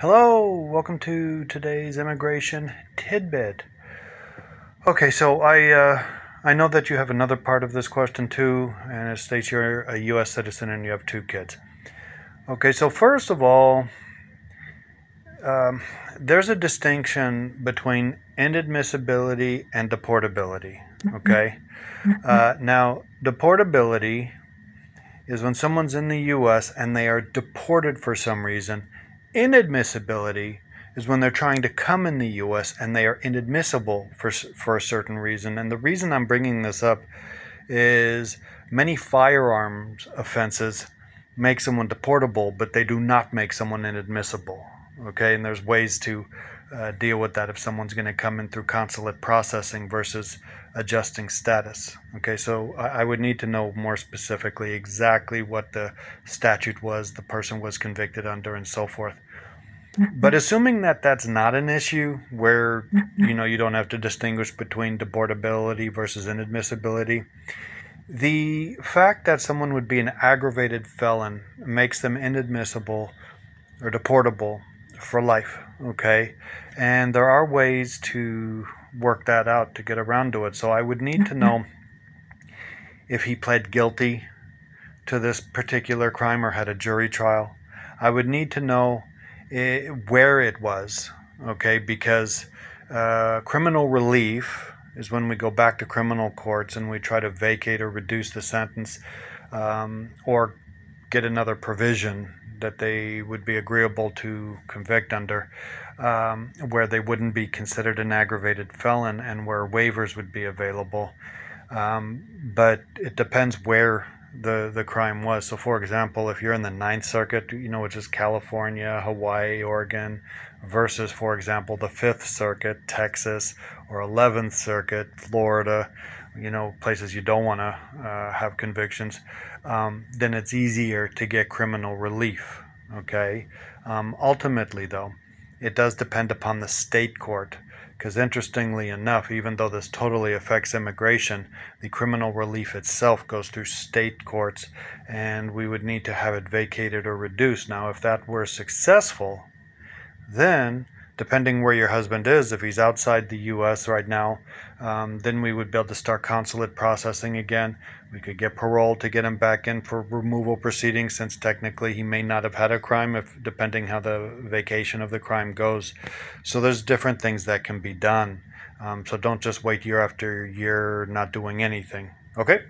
Hello, welcome to today's immigration tidbit. Okay, so I know that you have another part of this question too, and it states you're a U.S. citizen and you have two kids. Okay, so first of all, um, there's a distinction between inadmissibility and deportability. Okay, now deportability is when someone's in the U.S. and they are deported for some reason. Inadmissibility is when they're trying to come in the U.S. and they are inadmissible for a certain reason. And the reason I'm bringing this up is many firearms offenses make someone deportable, but they do not make someone inadmissible. Okay, and there's ways to deal with that if someone's going to come in through consulate processing versus adjusting status. Okay, so I would need to know more specifically exactly what the statute was the person was convicted under and so forth. But assuming that that's not an issue where you don't have to distinguish between deportability versus inadmissibility, the fact that someone would be an aggravated felon makes them inadmissible or deportable for life, okay? And there are ways to work that out to get around to it. So I would need to know if he pled guilty to this particular crime or had a jury trial. I would need to know where it was, okay? Because criminal relief is when we go back to criminal courts and we try to vacate or reduce the sentence, or get another provision that they would be agreeable to convict under, where they wouldn't be considered an aggravated felon and where waivers would be available. But it depends where the crime was. So, for example, if you're in the Ninth Circuit, which is California, Hawaii, Oregon, versus, for example, the Fifth Circuit, Texas, or 11th Circuit, Florida, places you don't want to have convictions, then it's easier to get criminal relief. Okay. Ultimately, though, it does depend upon the state court. Because interestingly enough, even though this totally affects immigration, the criminal relief itself goes through state courts, and we would need to have it vacated or reduced. Now, if that were successful, then, depending where your husband is, if he's outside the U.S. right now, then we would be able to start consulate processing again. We could get parole to get him back in for removal proceedings, since technically he may not have had a crime, if depending how the vacation of the crime goes. So there's different things that can be done. So don't just wait year after year not doing anything. Okay?